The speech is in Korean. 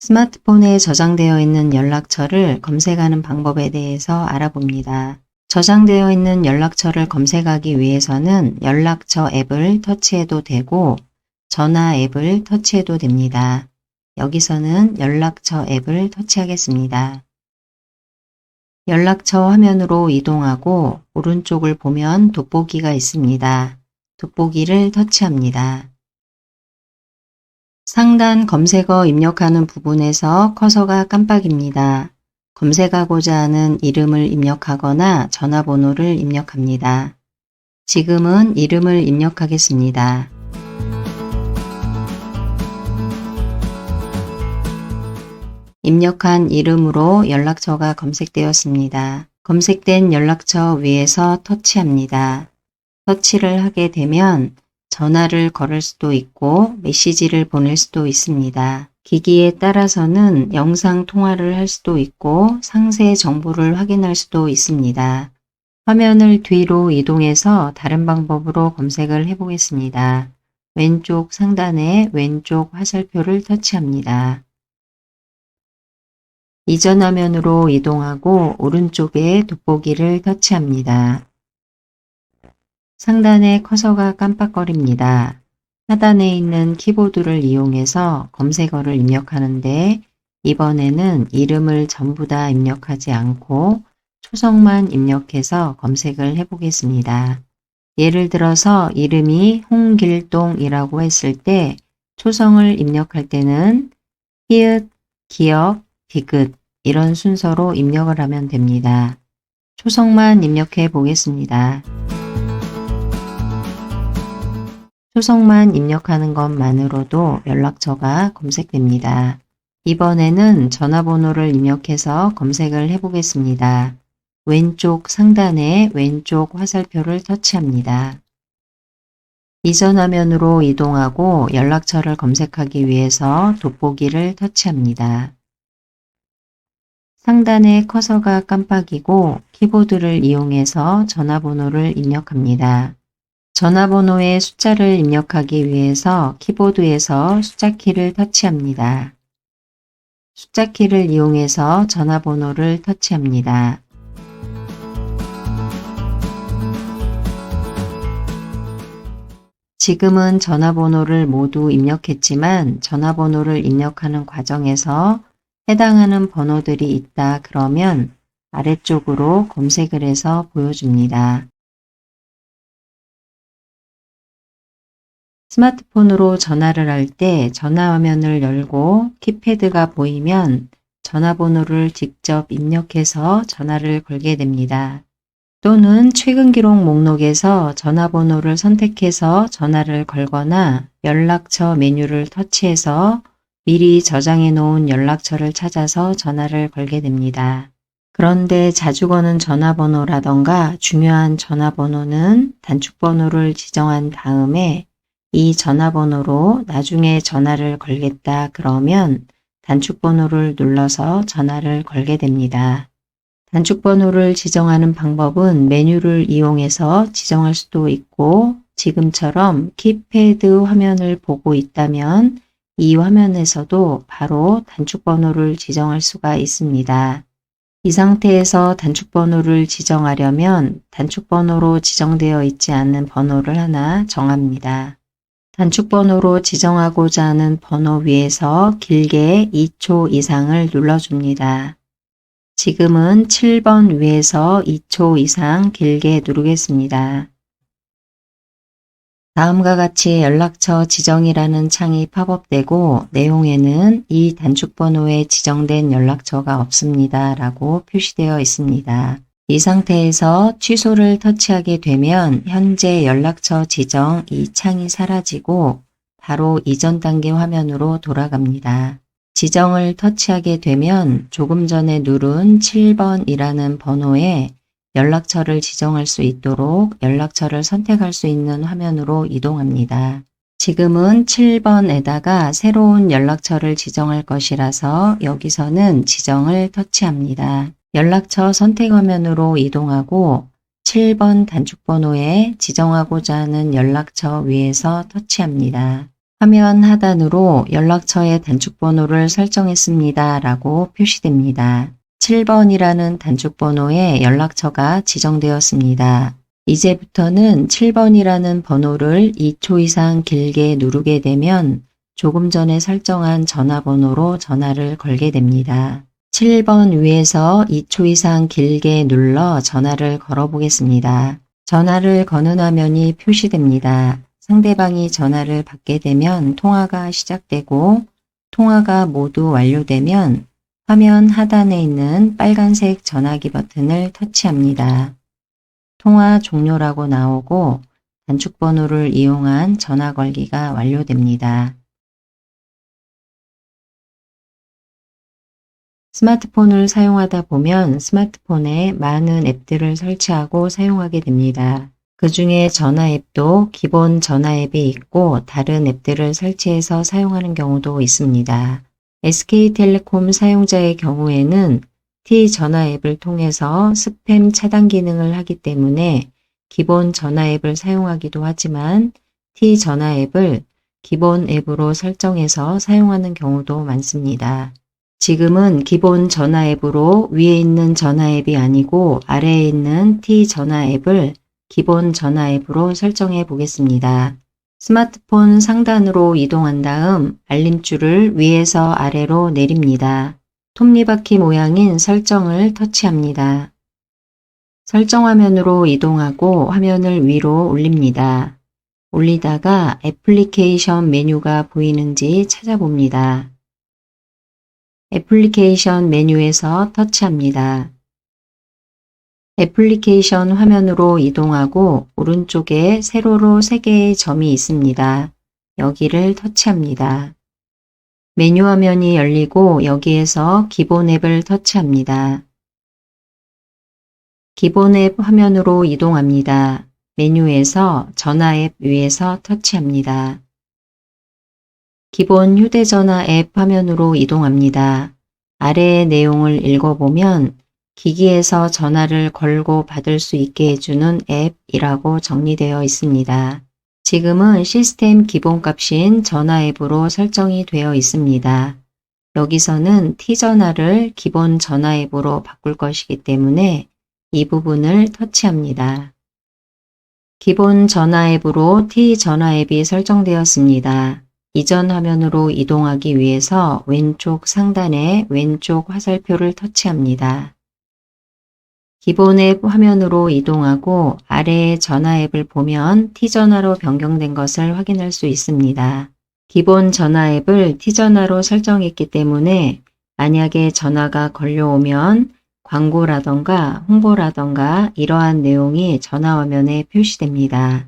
스마트폰에 저장되어 있는 연락처를 검색하는 방법에 대해서 알아봅니다. 저장되어 있는 연락처를 검색하기 위해서는 연락처 앱을 터치해도 되고 전화 앱을 터치해도 됩니다. 여기서는 연락처 앱을 터치하겠습니다. 연락처 화면으로 이동하고 오른쪽을 보면 돋보기가 있습니다. 돋보기를 터치합니다. 상단 검색어 입력하는 부분에서 커서가 깜빡입니다. 검색하고자 하는 이름을 입력하거나 전화번호를 입력합니다. 지금은 이름을 입력하겠습니다. 입력한 이름으로 연락처가 검색되었습니다. 검색된 연락처 위에서 터치합니다. 터치를 하게 되면 전화를 걸을 수도 있고 메시지를 보낼 수도 있습니다. 기기에 따라서는 영상 통화를 할 수도 있고 상세 정보를 확인할 수도 있습니다. 화면을 뒤로 이동해서 다른 방법으로 검색을 해보겠습니다. 왼쪽 상단에 왼쪽 화살표를 터치합니다. 이전 화면으로 이동하고 오른쪽에 돋보기를 터치합니다. 상단에 커서가 깜빡거립니다. 하단에 있는 키보드를 이용해서 검색어를 입력하는데 이번에는 이름을 전부 다 입력하지 않고 초성만 입력해서 검색을 해보겠습니다. 예를 들어서 이름이 홍길동이라고 했을 때 초성을 입력할 때는 히읗, 기역, 디귿 이런 순서로 입력을 하면 됩니다. 초성만 입력해 보겠습니다. 초성만 입력하는 것만으로도 연락처가 검색됩니다. 이번에는 전화번호를 입력해서 검색을 해보겠습니다. 왼쪽 상단에 왼쪽 화살표를 터치합니다. 이전 화면으로 이동하고 연락처를 검색하기 위해서 돋보기를 터치합니다. 상단에 커서가 깜빡이고 키보드를 이용해서 전화번호를 입력합니다. 전화번호에 숫자를 입력하기 위해서 키보드에서 숫자키를 터치합니다. 숫자키를 이용해서 전화번호를 터치합니다. 지금은 전화번호를 모두 입력했지만 전화번호를 입력하는 과정에서 해당하는 번호들이 있다 그러면 아래쪽으로 검색을 해서 보여줍니다. 스마트폰으로 전화를 할 때 전화 화면을 열고 키패드가 보이면 전화번호를 직접 입력해서 전화를 걸게 됩니다. 또는 최근 기록 목록에서 전화번호를 선택해서 전화를 걸거나 연락처 메뉴를 터치해서 미리 저장해 놓은 연락처를 찾아서 전화를 걸게 됩니다. 그런데 자주 거는 전화번호라던가 중요한 전화번호는 단축번호를 지정한 다음에 이 전화번호로 나중에 전화를 걸겠다 그러면 단축번호를 눌러서 전화를 걸게 됩니다. 단축번호를 지정하는 방법은 메뉴를 이용해서 지정할 수도 있고 지금처럼 키패드 화면을 보고 있다면 이 화면에서도 바로 단축번호를 지정할 수가 있습니다. 이 상태에서 단축번호를 지정하려면 단축번호로 지정되어 있지 않은 번호를 하나 정합니다. 단축번호로 지정하고자 하는 번호 위에서 길게 2초 이상을 눌러줍니다. 지금은 7번 위에서 2초 이상 길게 누르겠습니다. 다음과 같이 연락처 지정이라는 창이 팝업되고 내용에는 이 단축번호에 지정된 연락처가 없습니다 라고 표시되어 있습니다. 이 상태에서 취소를 터치하게 되면 현재 연락처 지정 이 창이 사라지고 바로 이전 단계 화면으로 돌아갑니다. 지정을 터치하게 되면 조금 전에 누른 7번이라는 번호에 연락처를 지정할 수 있도록 연락처를 선택할 수 있는 화면으로 이동합니다. 지금은 7번에다가 새로운 연락처를 지정할 것이라서 여기서는 지정을 터치합니다. 연락처 선택 화면으로 이동하고 7번 단축번호에 지정하고자 하는 연락처 위에서 터치합니다. 화면 하단으로 연락처의 단축번호를 설정했습니다 라고 표시됩니다. 7번이라는 단축번호에 연락처가 지정되었습니다. 이제부터는 7번이라는 번호를 2초 이상 길게 누르게 되면 조금 전에 설정한 전화번호로 전화를 걸게 됩니다. 7번 위에서 2초 이상 길게 눌러 전화를 걸어 보겠습니다. 전화를 거는 화면이 표시됩니다. 상대방이 전화를 받게 되면 통화가 시작되고 통화가 모두 완료되면 화면 하단에 있는 빨간색 전화기 버튼을 터치합니다. 통화 종료라고 나오고 단축번호를 이용한 전화 걸기가 완료됩니다. 스마트폰을 사용하다 보면 스마트폰에 많은 앱들을 설치하고 사용하게 됩니다. 그 중에 전화 앱도 기본 전화 앱이 있고 다른 앱들을 설치해서 사용하는 경우도 있습니다. SK텔레콤 사용자의 경우에는 T 전화 앱을 통해서 스팸 차단 기능을 하기 때문에 기본 전화 앱을 사용하기도 하지만 T 전화 앱을 기본 앱으로 설정해서 사용하는 경우도 많습니다. 지금은 기본 전화 앱으로 위에 있는 전화 앱이 아니고 아래에 있는 T 전화 앱을 기본 전화 앱으로 설정해 보겠습니다. 스마트폰 상단으로 이동한 다음 알림줄을 위에서 아래로 내립니다. 톱니바퀴 모양인 설정을 터치합니다. 설정 화면으로 이동하고 화면을 위로 올립니다. 올리다가 애플리케이션 메뉴가 보이는지 찾아봅니다. 애플리케이션 메뉴에서 터치합니다. 애플리케이션 화면으로 이동하고 오른쪽에 세로로 3개의 점이 있습니다. 여기를 터치합니다. 메뉴 화면이 열리고 여기에서 기본 앱을 터치합니다. 기본 앱 화면으로 이동합니다. 메뉴에서 전화 앱 위에서 터치합니다. 기본 휴대전화 앱 화면으로 이동합니다. 아래의 내용을 읽어보면 기기에서 전화를 걸고 받을 수 있게 해주는 앱이라고 정리되어 있습니다. 지금은 시스템 기본값인 전화 앱으로 설정이 되어 있습니다. 여기서는 T전화를 기본 전화 앱으로 바꿀 것이기 때문에 이 부분을 터치합니다. 기본 전화 앱으로 T전화 앱이 설정되었습니다. 이전 화면으로 이동하기 위해서 왼쪽 상단에 왼쪽 화살표를 터치합니다. 기본 앱 화면으로 이동하고 아래의 전화 앱을 보면 T전화로 변경된 것을 확인할 수 있습니다. 기본 전화 앱을 T전화로 설정했기 때문에 만약에 전화가 걸려오면 광고라던가 홍보라던가 이러한 내용이 전화 화면에 표시됩니다.